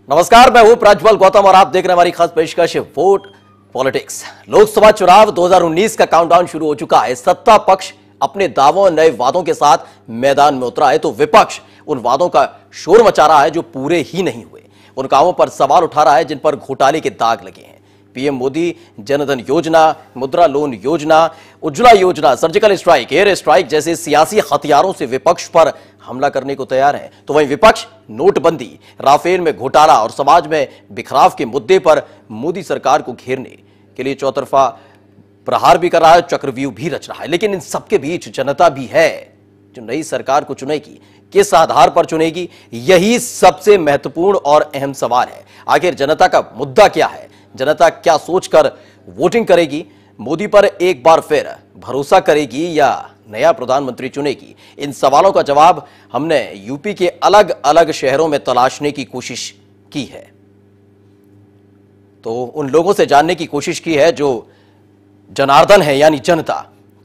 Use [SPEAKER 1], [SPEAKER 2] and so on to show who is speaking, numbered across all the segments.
[SPEAKER 1] नमस्कार, मैं हूं प्रज्वल गौतम और आप देख रहे हैं हमारी खास पेशकश वोट पॉलिटिक्स। लोकसभा चुनाव 2019 का काउंटडाउन शुरू हो चुका है। सत्ता पक्ष अपने दावों और नए वादों के साथ मैदान में उतरा है तो विपक्ष उन वादों का शोर मचा रहा है जो पूरे ही नहीं हुए। उन कामों पर सवाल उठा रहा है जिन पर घोटाले के दाग लगे हैं। पीएम मोदी जनधन योजना, मुद्रा लोन योजना, उज्ज्वला योजना, सर्जिकल स्ट्राइक, एयर स्ट्राइक जैसे सियासी हथियारों से विपक्ष पर हमला करने को तैयार है। तो वहीं विपक्ष नोटबंदी, राफेल में घोटाला और समाज में बिखराव के मुद्दे पर मोदी सरकार को घेरने के लिए चौतरफा प्रहार भी कर रहा है, चक्रव्यूह भी रच रहा है। लेकिन इन सबके बीच जनता भी है जो नई सरकार को चुनेगी, किस आधार पर चुनेगी, यही सबसे महत्वपूर्ण और अहम सवाल है। आखिर जनता का मुद्दा क्या है, जनता क्या सोचकर वोटिंग करेगी, मोदी पर एक बार फिर भरोसा करेगी या नया प्रधानमंत्री चुनेगी? इन सवालों का जवाब हमने यूपी के अलग अलग शहरों में तलाशने की कोशिश की है। तो उन लोगों से जानने की कोशिश की है जो जनार्दन है यानी जनता,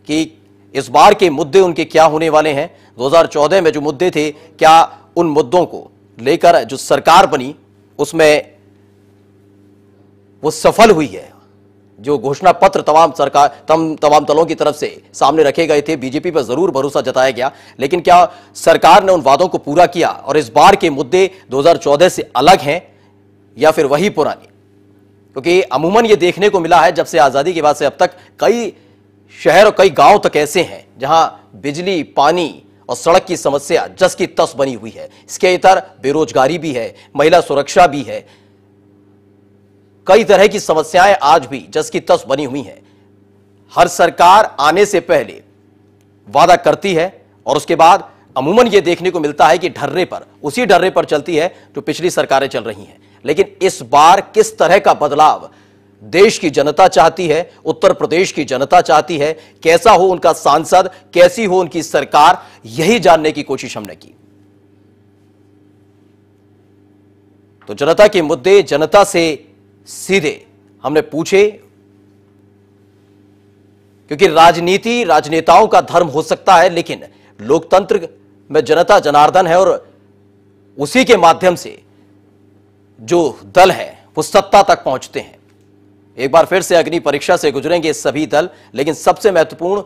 [SPEAKER 1] कि इस बार के मुद्दे उनके क्या होने वाले हैं। 2014 में जो मुद्दे थे, क्या उन मुद्दों को लेकर जो सरकार बनी उसमें वो सफल हुई है? जो घोषणा पत्र तमाम दलों की तरफ से सामने रखे गए थे, बीजेपी पर जरूर भरोसा जताया गया, लेकिन क्या सरकार ने उन वादों को पूरा किया? और इस बार के मुद्दे 2014 से अलग हैं या फिर वही पुराने? क्योंकि अमूमन ये देखने को मिला है जब से आजादी के बाद से अब तक कई शहर और कई गांव तक ऐसे हैं जहां बिजली, पानी और सड़क की समस्या जस की तस बनी हुई है। इसके इतर बेरोजगारी भी है, महिला सुरक्षा भी है, कई तरह की समस्याएं आज भी जस की तस बनी हुई हैं। हर सरकार आने से पहले वादा करती है और उसके बाद अमूमन यह देखने को मिलता है कि उसी ढर्रे पर चलती है जो पिछली सरकारें चल रही हैं। लेकिन इस बार किस तरह का बदलाव देश की जनता चाहती है, उत्तर प्रदेश की जनता चाहती है, कैसा हो उनका सांसद, कैसी हो उनकी सरकार, यही जानने की कोशिश हमने की। तो जनता के मुद्दे जनता से सीधे हमने पूछे, क्योंकि राजनीति राजनेताओं का धर्म हो सकता है, लेकिन लोकतंत्र में जनता जनार्दन है और उसी के माध्यम से जो दल है वो सत्ता तक पहुंचते हैं। एक बार फिर से अग्नि परीक्षा से गुजरेंगे सभी दल, लेकिन सबसे महत्वपूर्ण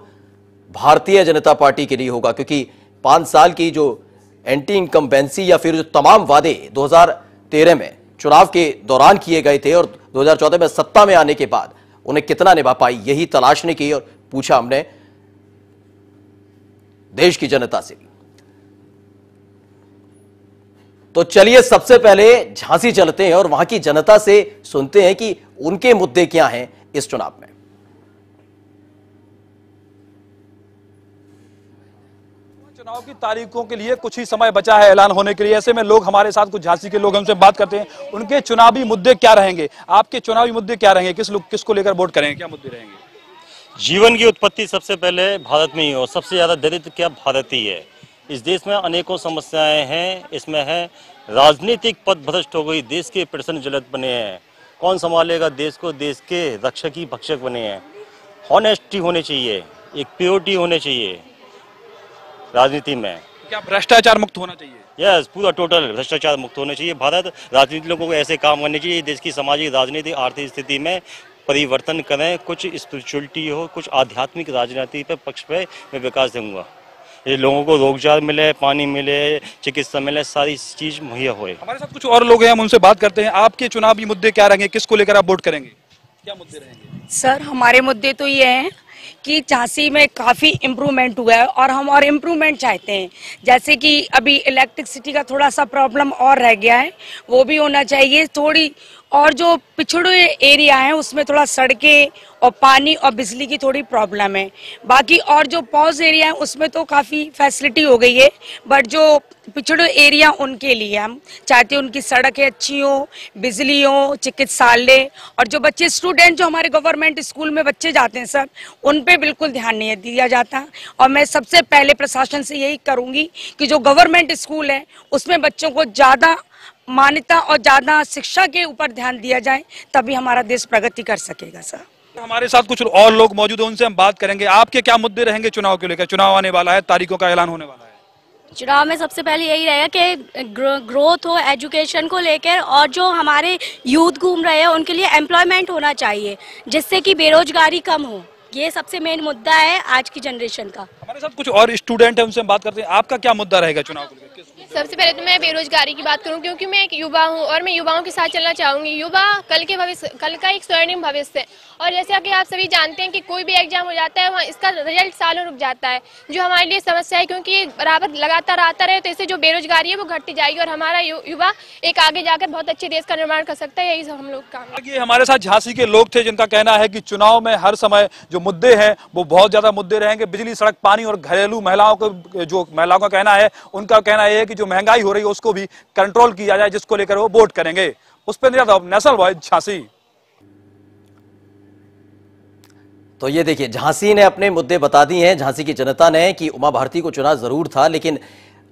[SPEAKER 1] भारतीय जनता पार्टी के लिए होगा, क्योंकि 5 साल की जो एंटी इनकम्बेंसी या फिर जो तमाम वादे 2013 में चुनाव के दौरान किए गए थे और 2014 में सत्ता में आने के बाद उन्हें कितना निभा पाई, यही तलाशने की और पूछा हमने देश की जनता से भी। तो चलिए सबसे पहले झांसी चलते हैं और वहां की जनता से सुनते हैं कि उनके मुद्दे क्या हैं इस चुनाव में।
[SPEAKER 2] चुनाव की तारीखों के लिए कुछ ही समय बचा है ऐलान होने के लिए। ऐसे में लोग हमारे साथ, कुछ झांसी के लोग हमसे बात करते हैं, उनके चुनावी मुद्दे क्या रहेंगे, आपके चुनावी मुद्दे क्या रहेंगे, किसको लेकर वोट करेंगे, क्या मुद्दे रहेंगे?
[SPEAKER 3] जीवन की उत्पत्ति सबसे पहले भारत में ही हो, सबसे ज्यादा दरिद्र क्या भारत ही है। इस देश में अनेकों समस्याएं हैं, इसमें है राजनीतिक पद भ्रष्ट हो गई, देश के प्रश्न जलद बने हैं, कौन संभालेगा देश को, देश के रक्षक ही भक्षक बने हैं। हॉनेस्टी होनी चाहिए, एक प्योरिटी होनी चाहिए राजनीति में।
[SPEAKER 2] क्या भ्रष्टाचार मुक्त होना चाहिए?
[SPEAKER 3] यस, पूरा टोटल भ्रष्टाचार मुक्त होना चाहिए। भारत राजनीति लोगों को ऐसे काम करने चाहिए, देश की सामाजिक, राजनीतिक, आर्थिक स्थिति में परिवर्तन करें, कुछ स्पिरिचुअलिटी हो, कुछ आध्यात्मिक राजनीति पे पक्ष पे मैं विकास दूंगा। ये लोगों को रोजगार मिले, पानी मिले, चिकित्सा मिले, सारी चीज मुहैया होए।
[SPEAKER 2] हमारे साथ कुछ और लोग हैं, हम उनसे बात करते हैं। आपके चुनावी मुद्दे क्या रहेंगे, किसको लेकर आप वोट करेंगे, क्या मुद्दे रहेंगे?
[SPEAKER 4] सर, हमारे मुद्दे तो ये हैं कि झांसी में काफ़ी इम्प्रूवमेंट हुआ है और हम और इम्प्रूवमेंट चाहते हैं। जैसे कि अभी इलेक्ट्रिसिटी का थोड़ा सा प्रॉब्लम और रह गया है, वो भी होना चाहिए थोड़ी। और जो पिछड़े एरिया हैं उसमें थोड़ा सड़कें और पानी और बिजली की थोड़ी प्रॉब्लम है। बाकी और जो पॉज एरिया है उसमें तो काफ़ी फैसिलिटी हो गई है, बट जो पिछड़े एरिया उनके लिए हम चाहते हैं उनकी सड़कें अच्छी हो, बिजली हो, चिकित्सालय, और जो बच्चे स्टूडेंट जो हमारे गवर्नमेंट स्कूल में बच्चे जाते हैं सर, उन पे बिल्कुल ध्यान नहीं दिया जाता। और मैं सबसे पहले प्रशासन से यही करूँगी कि जो गवर्नमेंट स्कूल है उसमें बच्चों को ज़्यादा मान्यता और ज़्यादा शिक्षा के ऊपर ध्यान दिया जाए, तभी हमारा देश प्रगति कर सकेगा सर।
[SPEAKER 2] हमारे साथ कुछ और लोग मौजूद हैं, उनसे हम बात करेंगे। आपके क्या मुद्दे रहेंगे चुनाव को लेकर? चुनाव आने वाला है, तारीखों का ऐलान होने वाला है।
[SPEAKER 5] चुनाव में सबसे पहले यही रहेगा कि ग्रोथ हो एजुकेशन को लेकर, और जो हमारे यूथ घूम रहे हैं उनके लिए एम्प्लॉयमेंट होना चाहिए जिससे कि बेरोजगारी कम हो। ये सबसे मेन मुद्दा है आज की जनरेशन का।
[SPEAKER 2] हमारे साथ कुछ और स्टूडेंट हैं, उनसे हम बात करते हैं। आपका क्या मुद्दा रहेगा चुनाव को लेकर?
[SPEAKER 6] सबसे पहले तो मैं बेरोजगारी की बात करूं, क्योंकि मैं एक युवा हूं और मैं युवाओं के साथ चलना चाहूंगी। युवा कल के भविष्य, कल का एक स्वर्णिम भविष्य है। और जैसे कि आप सभी जानते हैं कि कोई भी एग्जाम हो जाता है वहाँ इसका रिजल्ट सालों रुक जाता है, जो हमारे लिए समस्या है, क्योंकि ये बराबर लगातार आता रहे तो इससे जो बेरोजगारी है वो घटती जाएगी और हमारा युवा एक आगे जाकर बहुत अच्छे देश का निर्माण कर सकता है। यही सब हम लोग काम।
[SPEAKER 2] ये हमारे साथ झांसी के लोग थे जिनका कहना है कि चुनाव में हर समय जो मुद्दे हैं वो बहुत ज्यादा मुद्दे रहेंगे। बिजली, सड़क, पानी और घरेलू महिलाओं को, जो महिलाओं का कहना है, उनका कहना यह है कि जो महंगाई हो रही है उसको भी कंट्रोल किया जाए, जिसको लेकर वो वोट करेंगे। Pushpendra Yadav, national voice, Jhansi.
[SPEAKER 1] तो ये देखिए, झांसी ने अपने मुद्दे बता दिए हैं, झांसी की जनता ने, कि उमा भारती को चुना जरूर था लेकिन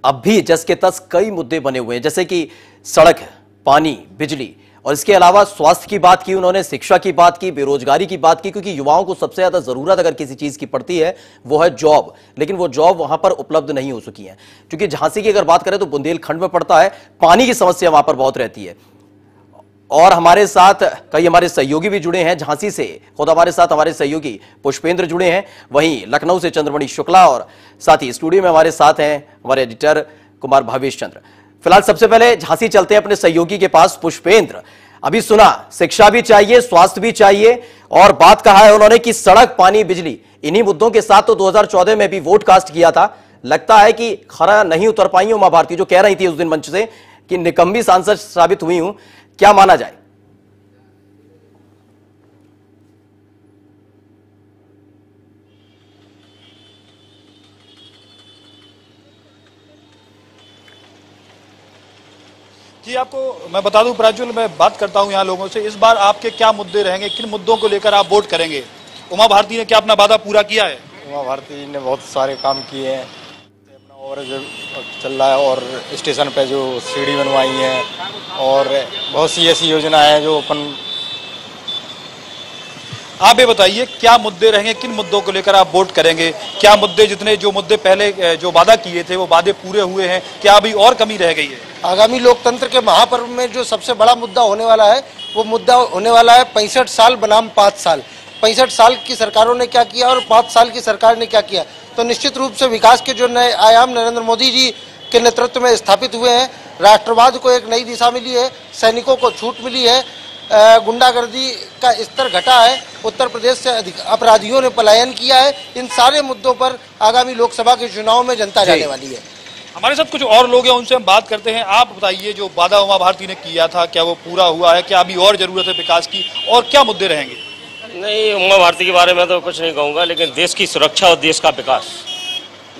[SPEAKER 1] अब भी जस के तस कई मुद्दे बने हुए हैं, जैसे कि सड़क, पानी, बिजली, और इसके अलावा स्वास्थ्य की बात की उन्होंने, शिक्षा की बात की, बेरोजगारी की बात की, क्योंकि युवाओं को सबसे ज्यादा जरूरत अगर किसी चीज की पड़ती है वो है जॉब, लेकिन वो जॉब वहां पर उपलब्ध नहीं हो सकी है। क्योंकि झांसी की अगर बात करें तो बुंदेलखंड में पड़ता है, पानी की समस्या वहां पर बहुत रहती है। और हमारे साथ कई हमारे सहयोगी भी जुड़े हैं झांसी से, खुद हमारे साथ हमारे सहयोगी पुष्पेंद्र जुड़े हैं, वहीं लखनऊ से चंद्रमणि शुक्ला, और साथ ही स्टूडियो में हमारे साथ हैं हमारे एडिटर कुमार भावेश चंद्र। फिलहाल सबसे पहले झांसी चलते हैं अपने सहयोगी के पास। पुष्पेंद्र, अभी सुना शिक्षा भी चाहिए, स्वास्थ्य भी चाहिए, और बात कहा है उन्होंने कि सड़क, पानी, बिजली, इन्हीं मुद्दों के साथ तो 2014 में भी वोट कास्ट किया था। लगता है कि खरा नहीं उतर पाई उमा भारती, जो कह रही थी उस दिन मंच से कि निकम्मी सांसद साबित हुई हूं, क्या माना जाए?
[SPEAKER 2] जी, आपको मैं बता दूं प्राज्वल, मैं बात करता हूं यहाँ लोगों से, इस बार आपके क्या मुद्दे रहेंगे, किन मुद्दों को लेकर आप वोट करेंगे? उमा भारती ने क्या अपना वादा पूरा किया है?
[SPEAKER 7] उमा भारती ने बहुत सारे काम किए हैं, अपना और जो चल रहा है, और स्टेशन पे जो सीढ़ी बनवाई है, और बहुत सी ऐसी योजना है जो अपन।
[SPEAKER 2] आप ये बताइए क्या मुद्दे रहेंगे, किन मुद्दों को लेकर आप वोट करेंगे? क्या मुद्दे, जितने जो मुद्दे पहले जो वादा किए थे वो वादे पूरे हुए हैं, क्या अभी और कमी रह गई है?
[SPEAKER 8] आगामी लोकतंत्र के महापर्व में जो सबसे बड़ा मुद्दा होने वाला है वो मुद्दा होने वाला है 65 साल बनाम 5 साल। 65 साल की सरकारों ने क्या किया और 5 साल की सरकार ने क्या किया। तो निश्चित रूप से विकास के जो नए आयाम नरेंद्र मोदी जी के नेतृत्व में स्थापित हुए हैं, राष्ट्रवाद को एक नई दिशा मिली है, सैनिकों को छूट मिली है, गुंडागर्दी का स्तर घटा है, उत्तर प्रदेश से अपराधियों ने पलायन किया है। इन सारे मुद्दों पर आगामी लोकसभा के चुनाव में जनता जाने वाली है।
[SPEAKER 2] हमारे साथ कुछ और लोग हैं, उनसे हम बात करते हैं। आप बताइए, जो वादा उमा भारती ने किया था क्या वो पूरा हुआ है? क्या अभी और जरूरत है विकास की, और क्या मुद्दे रहेंगे?
[SPEAKER 3] नहीं, उमा भारती के बारे में तो कुछ नहीं कहूँगा, लेकिन देश की सुरक्षा और देश का विकास,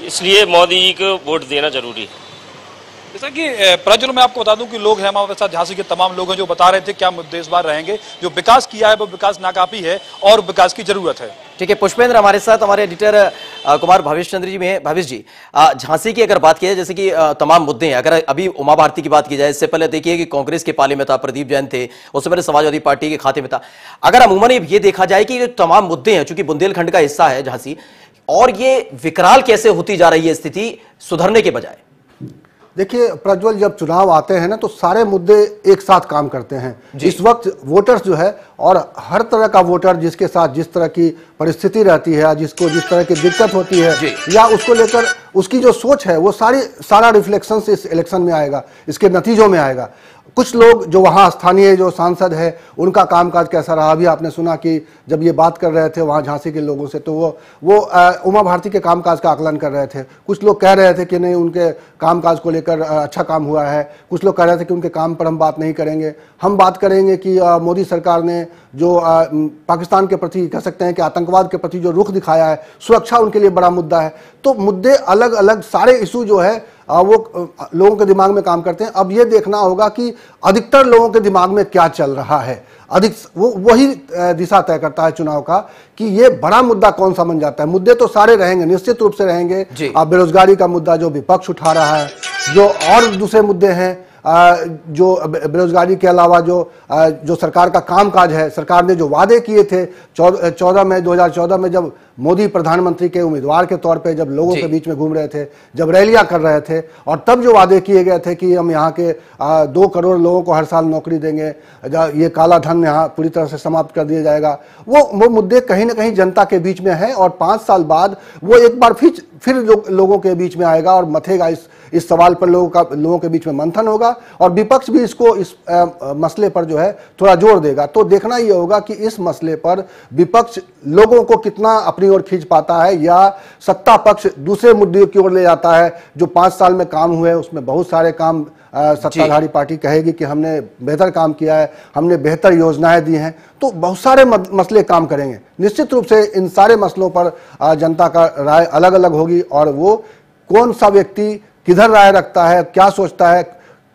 [SPEAKER 3] इसलिए मोदी जी को वोट देना जरूरी है।
[SPEAKER 2] जैसा कि प्रज्वल, मैं आपको बता दूं कि लोग हैं हमारे साथ, झांसी के तमाम लोग हैं जो बता रहे थे क्या मुद्दे इस बार रहेंगे। जो विकास किया है वो विकास नाकाफी है और विकास की जरूरत है।
[SPEAKER 1] ठीक है पुष्पेंद्र, हमारे साथ हमारे एडिटर कुमार भावेश चंद्र जी में है। भावेश जी, झांसी की अगर बात की जाए, जैसे कि तमाम मुद्दे हैं, अगर अभी उमा भारती की बात की जाए, इससे पहले देखिए कि कांग्रेस के पाले में था, प्रदीप जैन थे, उससे पहले समाजवादी पार्टी के खाते में था। अगर अमूमन ये देखा जाए कि तमाम मुद्दे हैं, चूंकि बुंदेलखंड का हिस्सा है झांसी, और ये विकराल कैसे होती जा रही है स्थिति सुधरने के बजाय?
[SPEAKER 9] देखिए प्रज्वल, जब चुनाव आते हैं ना तो सारे मुद्दे एक साथ काम करते हैं। इस वक्त वोटर्स जो है, और हर तरह का वोटर जिसके साथ जिस तरह की परिस्थिति रहती है, जिसको जिस तरह की दिक्कत होती है, या उसको लेकर उसकी जो सोच है, वो सारा रिफ्लेक्शन इस इलेक्शन में आएगा, इसके नतीजों में आएगा। कुछ लोग जो वहाँ स्थानीय जो सांसद है, उनका कामकाज कैसा रहा, अभी आपने सुना कि जब ये बात कर रहे थे वहाँ झांसी के लोगों से, तो वो उमा भारती के कामकाज का आकलन कर रहे थे। कुछ लोग कह रहे थे कि नहीं, उनके कामकाज को लेकर अच्छा काम हुआ है। कुछ लोग कह रहे थे कि उनके काम पर हम बात नहीं करेंगे। हम बात करेंगे कि मोदी सरकार ने जो पाकिस्तान के प्रति, कह सकते हैं कि आतंकवाद के प्रति जो रुख दिखाया है, सुरक्षा उनके लिए बड़ा मुद्दा है। तो मुद्दे अलग अलग, सारे इशू जो है वो लोगों के दिमाग में काम करते हैं। अब ये देखना होगा कि अधिकतर लोगों के दिमाग में क्या चल रहा है, वही दिशा तय करता है चुनाव का कि ये बड़ा मुद्दा कौन सा बन जाता है। मुद्दे तो सारे रहेंगे, निश्चित रूप से रहेंगे। बेरोजगारी का मुद्दा जो विपक्ष उठा रहा है, जो और दूसरे मुद्दे हैं, जो बेरोजगारी के अलावा जो सरकार का कामकाज है, सरकार ने जो वादे किए थे 2014 में जब मोदी प्रधानमंत्री के उम्मीदवार के तौर पे जब लोगों के बीच में घूम रहे थे, जब रैलियां कर रहे थे, और तब जो वादे किए गए थे कि हम यहाँ के 2 करोड़ लोगों को हर साल नौकरी देंगे, ये काला धन यहाँ पूरी तरह से समाप्त कर दिया जाएगा, वो मुद्दे कहीं ना कहीं जनता के बीच में है। और 5 साल बाद वो एक बार फिर लोगों के बीच में आएगा और मथेगा। इस सवाल पर लोगों के बीच में मंथन होगा और विपक्ष भी इस मसले पर जो है थोड़ा जोर देगा। तो देखना ये होगा कि इस मसले पर विपक्ष लोगों को कितना अपनी ओर खींच पाता है, या सत्ता पक्ष दूसरे मुद्दे की ओर ले जाता है। जो 5 साल में काम हुए उसमें बहुत सारे काम सत्ताधारी पार्टी कहेगी कि हमने बेहतर काम किया है, हमने बेहतर योजनाएं दी हैं, तो बहुत सारे मसले काम करेंगे। निश्चित रूप से इन सारे मसलों पर जनता का राय अलग अलग होगी और वो कौन सा व्यक्ति किधर राय रखता है, क्या सोचता है,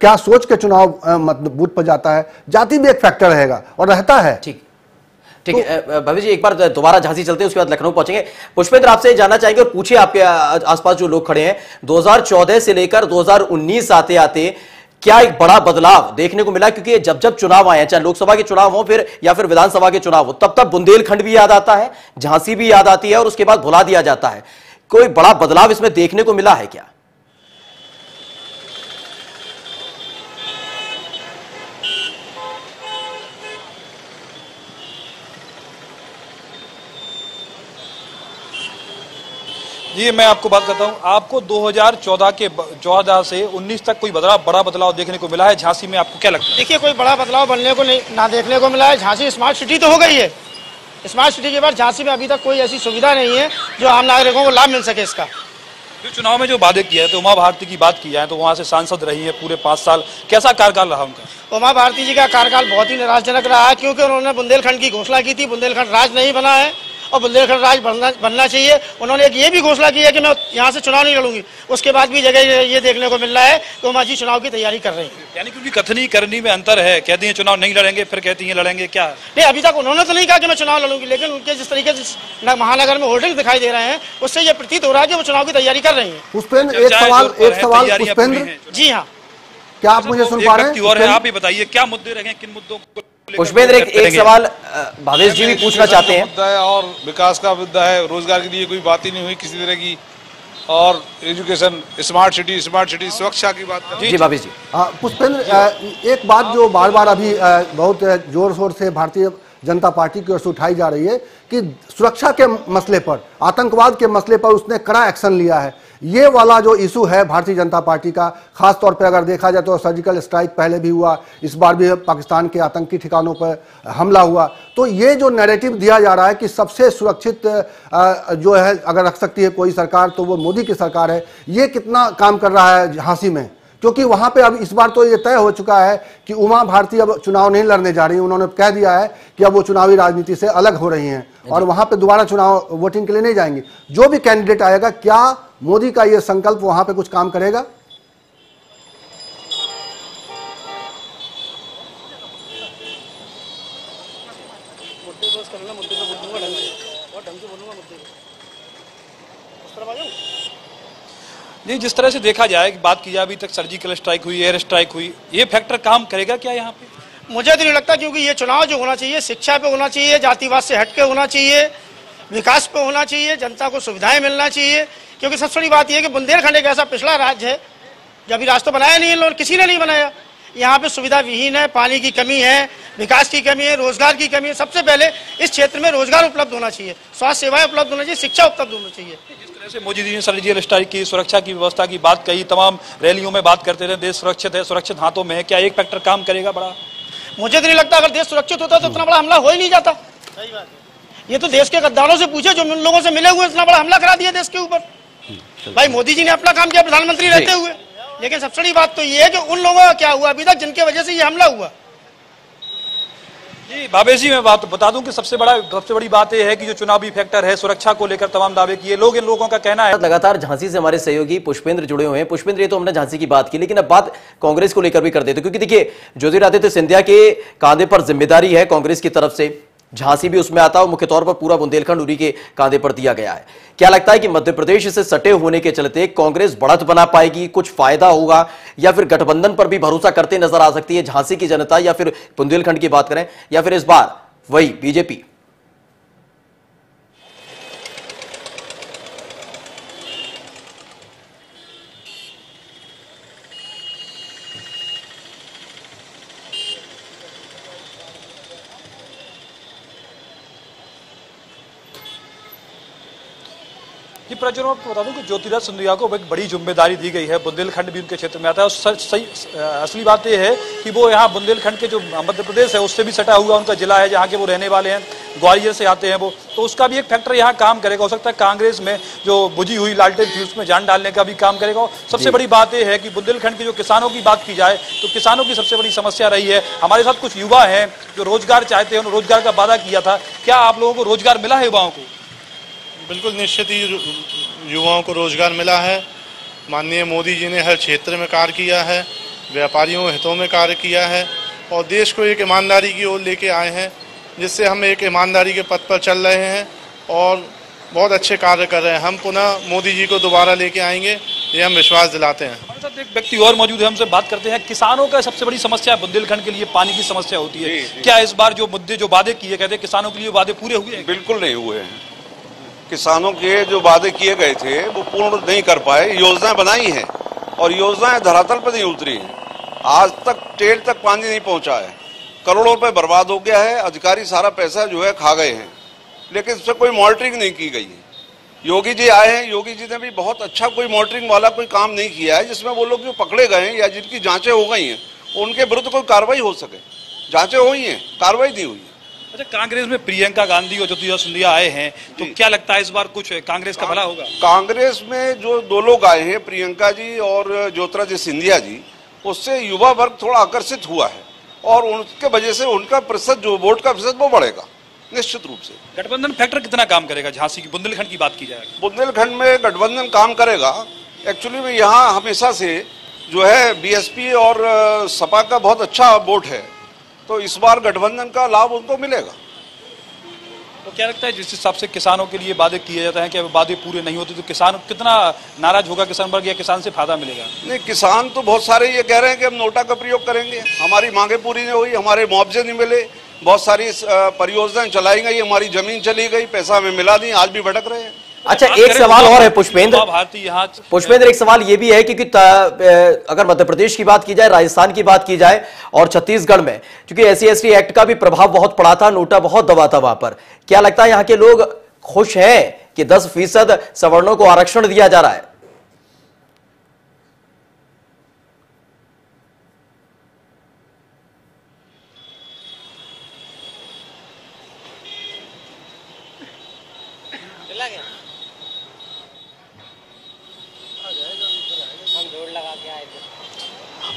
[SPEAKER 9] क्या सोच के चुनाव बूथ पर जाता है, जाति भी एक फैक्टर रहेगा और रहता है।
[SPEAKER 1] ठीक है भव्य जी, एक बार दोबारा झांसी चलते हैं, उसके बाद लखनऊ पहुंचेंगे। पुष्पेंद्र, आपसे जानना चाहेंगे और पूछिए आपके आसपास जो लोग खड़े हैं, 2014 से लेकर 2019 आते आते क्या एक बड़ा बदलाव देखने को मिला? क्योंकि जब जब चुनाव आए, चाहे लोकसभा के चुनाव हो फिर या फिर विधानसभा के चुनाव हो, तब तब बुंदेलखंड भी याद आता है, झांसी भी याद आती है और उसके बाद भुला दिया जाता है। कोई बड़ा बदलाव इसमें देखने को मिला है क्या?
[SPEAKER 2] जी, मैं आपको बात करता हूं, आपको 2014 से 19 तक कोई बड़ा बदलाव देखने को मिला है झांसी में? आपको क्या लगता है?
[SPEAKER 10] देखिए, कोई बड़ा बदलाव बनने को ना देखने को मिला है। झांसी स्मार्ट सिटी तो हो गई है। स्मार्ट सिटी के बाद झांसी में अभी तक कोई ऐसी सुविधा नहीं है जो आम नागरिकों को लाभ मिल सके इसका।
[SPEAKER 2] जो चुनाव में जो वादे किया है, तो उमा भारती की बात की जाए तो वहां से सांसद रही है पूरे 5 साल, कैसा कार्यकाल रहा उनका?
[SPEAKER 10] उमा भारती जी का कार्यकाल बहुत ही निराशाजनक रहा है, क्योंकि उन्होंने बुंदेलखंड की घोषणा की थी। बुंदेलखंड राज नहीं बना है और बुंदेलखंड राज बनना चाहिए। उन्होंने एक ये भी घोषणा की है कि मैं यहाँ से चुनाव नहीं लड़ूंगी। उसके बाद भी जगह ये देखने को मिल रहा है कि उमा जी चुनाव की तैयारी कर रही है।
[SPEAKER 2] यानी कि उनकी कथनी करनी में अंतर है। कहती है चुनाव नहीं लड़ेंगे, फिर कहती है लड़ेंगे। क्या
[SPEAKER 10] नहीं, अभी तक उन्होंने तो नहीं कहा कि मैं चुनाव लड़ूंगी, लेकिन उनके जिस तरीके से महानगर में होर्डिंग दिखाई दे रहे हैं, उससे ये प्रतीत हो रहा है कि वो चुनाव की तैयारी कर रही है।
[SPEAKER 9] पुष्पेंद्र, एक सवाल पुष्पेंद्र,
[SPEAKER 10] जी हाँ,
[SPEAKER 9] क्या आप मुझे सुन पा रहे हैं?
[SPEAKER 2] और है, आप ही बताइए क्या मुद्दे रहे, किन मुद्दों को?
[SPEAKER 1] पुष्पेंद्र, एक सवाल भावेश जी भी पूछना चाहते हैं।
[SPEAKER 11] मुद्दा है और विकास का मुद्दा है, रोजगार के लिए कोई बात ही नहीं हुई किसी तरह की, और एजुकेशन, स्मार्ट सिटी, सुरक्षा की बात।
[SPEAKER 1] जी भावेश जी।
[SPEAKER 9] पुष्पेंद्र, एक बात जो बार बार अभी बहुत जोर शोर से भारतीय जनता पार्टी की ओर से उठाई जा रही है कि सुरक्षा के मसले पर, आतंकवाद के मसले पर उसने कड़ा एक्शन लिया है। ये वाला जो इशू है भारतीय जनता पार्टी का, खास तौर पे अगर देखा जाए तो सर्जिकल स्ट्राइक पहले भी हुआ, इस बार भी पाकिस्तान के आतंकी ठिकानों पर हमला हुआ। तो ये जो नैरेटिव दिया जा रहा है कि सबसे सुरक्षित जो है अगर रख सकती है कोई सरकार तो वो मोदी की सरकार है, ये कितना काम कर रहा है झांसी में? क्योंकि वहां पे अब इस बार तो ये तय हो चुका है कि उमा भारती अब चुनाव नहीं लड़ने जा रही। उन्होंने कह दिया है कि अब वो चुनावी राजनीति से अलग हो रही हैं और वहां पे दोबारा चुनाव वोटिंग के लिए नहीं जाएंगे। जो भी कैंडिडेट आएगा, क्या मोदी का ये संकल्प वहां पे कुछ काम करेगा?
[SPEAKER 2] नहीं, जिस तरह से देखा जाए, बात की जाए, अभी तक सर्जिकल स्ट्राइक हुई, एयर स्ट्राइक हुई, ये फैक्टर काम करेगा क्या यहाँ पे?
[SPEAKER 10] मुझे तो नहीं लगता, क्योंकि ये चुनाव जो होना चाहिए शिक्षा पे होना चाहिए, जातिवाद से हटके होना चाहिए, विकास पे होना चाहिए, जनता को सुविधाएं मिलना चाहिए। क्योंकि सबसे बड़ी बात यह है कि बुंदेलखंड एक ऐसा पिछड़ा राज्य है, जब भी रास्ता बनाया नहीं है, किसी ने नहीं बनाया। यहाँ पे सुविधा विहीन है, पानी की कमी है, विकास की कमी है, रोजगार की कमी है। सबसे पहले इस क्षेत्र में रोजगार उपलब्ध होना चाहिए, स्वास्थ्य सेवाएं उपलब्ध होना चाहिए, शिक्षा उपलब्ध होना चाहिए।
[SPEAKER 2] जिस तरह से मोदी जी ने सर्जिकल स्ट्राइक की, सुरक्षा की व्यवस्था की बात कही, तमाम रैलियों में बात करते थे देश सुरक्षित है, सुरक्षित हाथों में है, क्या एक फैक्टर काम करेगा बड़ा?
[SPEAKER 10] मुझे तो नहीं लगता। अगर देश सुरक्षित होता तो इतना बड़ा हमला हो ही नहीं जाता। ये तो देश के गद्दारों से पूछे जो उन लोगों से मिले हुए, इतना बड़ा हमला करा दिया देश के ऊपर। भाई मोदी जी ने अपना काम किया प्रधानमंत्री रहते हुए, लेकिन सबसे बड़ी बात तो ये है कि उन लोगों का क्या हुआ अभी तक जिनके वजह से ये हमला हुआ।
[SPEAKER 2] जी भावेश जी, मैं बात बता दूं कि सबसे बड़ी बात यह है कि जो चुनावी फैक्टर है, सुरक्षा को लेकर तमाम दावे किए लोग, इन लोगों का कहना है।
[SPEAKER 1] लगातार झांसी से हमारे सहयोगी पुष्पेंद्र जुड़े हुए हैं। पुष्पेंद्र, ये तो हमने झांसी की बात की, लेकिन अब बात कांग्रेस को लेकर भी कर देते, क्योंकि देखिए ज्योतिरादित्य सिंधिया के कांधे पर जिम्मेदारी है कांग्रेस की तरफ से, झांसी भी उसमें आता है, मुख्य तौर पर पूरा बुंदेलखंड उन्हीं के कांधे पर दिया गया है। क्या लगता है कि मध्य प्रदेश से सटे होने के चलते कांग्रेस बढ़त बना पाएगी, कुछ फायदा होगा, या फिर गठबंधन पर भी भरोसा करते नजर आ सकती है झांसी की जनता, या फिर बुंदेलखंड की बात करें, या फिर इस बार वही बीजेपी?
[SPEAKER 2] जी प्रज्वल, मैं आपको बता दूं कि ज्योतिराज सिंधिया को एक बड़ी जिम्मेदारी दी गई है। बुंदेलखंड भी उनके क्षेत्र में आता है और सही असली बात यह है कि वो यहाँ बुंदेलखंड के जो मध्य प्रदेश है उससे भी सटा हुआ उनका जिला है, जहाँ के वो रहने वाले हैं, ग्वालियर से आते हैं वो, तो उसका भी एक फैक्टर यहाँ काम करेगा। हो सकता है कांग्रेस में जो बुझी हुई लालटेन थी उसमें जान डालने का भी काम करेगा। सबसे बड़ी बात यह है कि बुंदेलखंड के जो किसानों की बात की जाए तो किसानों की सबसे बड़ी समस्या रही है। हमारे साथ कुछ युवा हैं जो रोजगार चाहते हैं, रोजगार का वादा किया था, क्या आप लोगों को रोजगार मिला है युवाओं को?
[SPEAKER 12] बिल्कुल निश्चित ही युवाओं को रोजगार मिला है। माननीय मोदी जी ने हर क्षेत्र में कार्य किया है, व्यापारियों हितों में कार्य किया है और देश को एक ईमानदारी की ओर लेके आए हैं, जिससे हम एक ईमानदारी के पथ पर चल रहे हैं और बहुत अच्छे कार्य कर रहे हैं। हम पुनः मोदी जी को दोबारा लेके आएंगे, ये हम विश्वास दिलाते हैं। हमारे
[SPEAKER 2] साथ एक व्यक्ति और मौजूद है, हमसे बात करते हैं। किसानों का सबसे बड़ी समस्या बुंदेलखंड के लिए पानी की समस्या होती है। क्या इस बार जो मुद्दे जो वादे किए गए थे किसानों के लिए वादे पूरे हुए?
[SPEAKER 13] बिल्कुल नहीं हुए हैं। किसानों के जो वादे किए गए थे वो पूर्ण नहीं कर पाए। योजनाएं बनाई हैं और योजनाएं धरातल पर नहीं उतरी हैं। आज तक टेल तक पानी नहीं पहुंचा है, करोड़ों रुपए बर्बाद हो गया है। अधिकारी सारा पैसा जो है खा गए हैं, लेकिन इस पर कोई मॉनिटरिंग नहीं की गई है। योगी जी आए हैं, योगी जी ने भी बहुत अच्छा कोई मॉनिटरिंग वाला कोई काम नहीं किया है जिसमें वो लोग जो पकड़े गए हैं या जिनकी जांचें हो गई हैं उनके विरुद्ध कोई कार्रवाई हो सके। जांचें हुई हैं, कार्रवाई नहीं हुई है।
[SPEAKER 2] अच्छा, कांग्रेस में प्रियंका गांधी और ज्योतिराज सिंधिया आए हैं, तो क्या लगता है इस बार कुछ कांग्रेस का भला होगा?
[SPEAKER 13] कांग्रेस में जो दो लोग आए हैं, प्रियंका जी और ज्योतिराज सिंधिया जी, उससे युवा वर्ग थोड़ा आकर्षित हुआ है और उनके वजह से उनका प्रतिशत जो वोट का प्रतिशत वो बढ़ेगा निश्चित रूप से।
[SPEAKER 2] गठबंधन फैक्टर कितना काम करेगा? झांसी की बुंदेलखंड की बात की जाए,
[SPEAKER 13] बुंदेलखंड में गठबंधन काम करेगा। एक्चुअली में यहाँ हमेशा से जो है बीएसपी और सपा का बहुत अच्छा वोट है, तो इस बार गठबंधन का लाभ उनको मिलेगा।
[SPEAKER 2] तो क्या लगता है जिस हिसाब से किसानों के लिए वादे किए जाते हैं कि वादे पूरे नहीं होते तो किसान कितना नाराज होगा किसान वर्ग, या किसान से फायदा मिलेगा?
[SPEAKER 13] नहीं, किसान तो बहुत सारे ये कह रहे हैं कि हम नोटा का प्रयोग करेंगे, हमारी मांगे पूरी नहीं हुई, हमारे मुआवजे नहीं मिले, बहुत सारी परियोजनाएं चलाई गई, हमारी जमीन चली गई, पैसा हमें मिला नहीं, आज भी भटक रहे हैं।
[SPEAKER 1] अच्छा, एक सवाल और है पुष्पेंद्र, एक सवाल ये भी है क्योंकि अगर मध्य प्रदेश की बात की जाए, राजस्थान की बात की जाए और छत्तीसगढ़ में, क्योंकि SC/ST एक्ट का भी प्रभाव बहुत पड़ा था, नोटा बहुत दबा था वहां पर, क्या लगता है यहाँ के लोग खुश हैं कि 10% सवर्णों को आरक्षण दिया जा रहा है?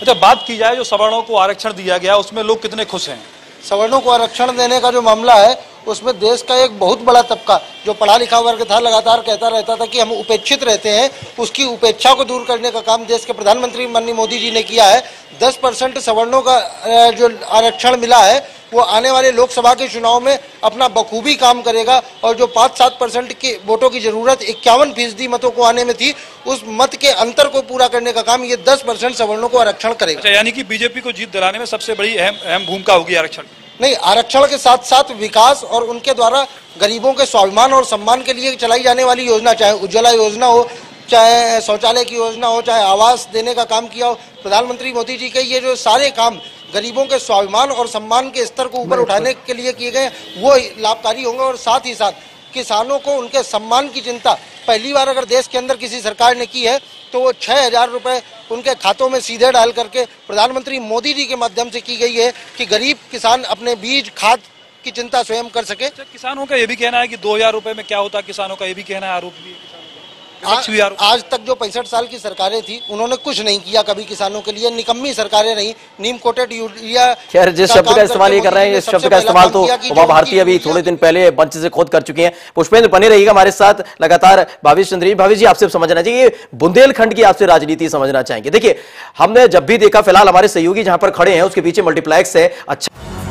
[SPEAKER 2] अच्छा, बात की जाए जो सवर्णों को आरक्षण दिया गया उसमें लोग कितने खुश हैं?
[SPEAKER 8] सवर्णों को आरक्षण देने का जो मामला है उसमें देश का एक बहुत बड़ा तबका जो पढ़ा लिखा वर्ग था लगातार कहता रहता था कि हम उपेक्षित रहते हैं, उसकी उपेक्षा को दूर करने का काम देश के प्रधानमंत्री माननीय मोदी जी ने किया है। 10% सवर्णों का जो आरक्षण मिला है वो आने वाले लोकसभा के चुनाव में अपना बखूबी काम करेगा और जो 5-7% के वोटों की जरूरत 51% मतों को आने में थी, उस मत के अंतर को पूरा करने का काम ये 10% सवर्णों को आरक्षण करेगा।
[SPEAKER 2] अच्छा, यानी कि बीजेपी को जीत दिलाने में सबसे बड़ी अहम भूमिका होगी आरक्षण?
[SPEAKER 8] नहीं, आरक्षण के साथ साथ विकास और उनके द्वारा गरीबों के स्वाभिमान और सम्मान के लिए चलाई जाने वाली योजना, चाहे उज्ज्वला योजना हो, चाहे शौचालय की योजना हो, चाहे आवास देने का काम किया हो, प्रधानमंत्री मोदी जी के ये जो सारे काम गरीबों के स्वाभिमान और सम्मान के स्तर को ऊपर उठाने के लिए किए गए वो लाभकारी होंगे। और साथ ही साथ किसानों को उनके सम्मान की चिंता पहली बार अगर देश के अंदर किसी सरकार ने की है तो वो 6,000 रुपये उनके खातों में सीधे डाल करके प्रधानमंत्री मोदी जी के माध्यम से की गई है कि गरीब किसान अपने बीज खाद की चिंता स्वयं कर सके।
[SPEAKER 2] किसानों का ये भी कहना है कि 2,000 रुपए में क्या होता, किसानों का ये भी कहना है, आरोप भी है।
[SPEAKER 8] आज तक जो 65 साल की सरकारें थी उन्होंने कुछ नहीं किया कभी किसानों के लिए, निकम्मी सरकारें रही, नीम कोटेड यूरिया।
[SPEAKER 1] खैर, जिस शब्द का इस्तेमाल ये कर रहे हैं, इस शब्द का इस्तेमाल तो उमा भारती अभी थोड़े दिन पहले मंच से खुद कर चुकी हैं। पुष्पेंद्र बने रहिएगा हमारे साथ लगातार। भावेश चंद्री, भावेश जी आपसे समझना चाहिए, बुंदेलखंड की आपसे राजनीति समझना चाहेंगे। देखिए, हमने जब भी देखा, फिलहाल हमारे सहयोगी जहां पर खड़े हैं उसके पीछे मल्टीप्लेक्स है, अच्छा